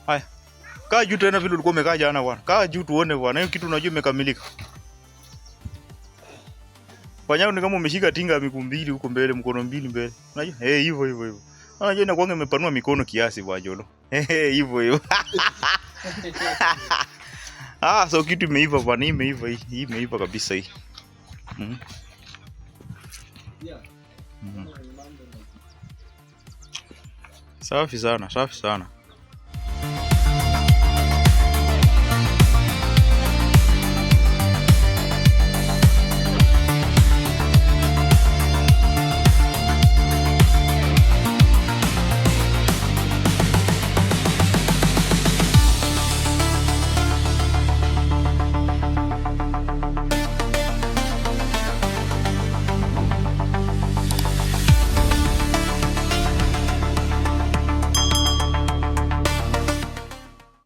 Haya. Kaa juu tena vile ulikuwa umekaa jana bwana. Kaa juu tuone bwana. Hiyo kitu unajua imekamilika. Fanya ni kama umeshika tinga ya miguu mbili huko mbele, mkono mbili mbele. Unajua? Hivyo. Unajua inakuwa imepanua mikono kiasi bwana Jolo. Hivyo. So kitu imeiva bwana, imeiva hii. Hii imeiva kabisa hii. Safi sana.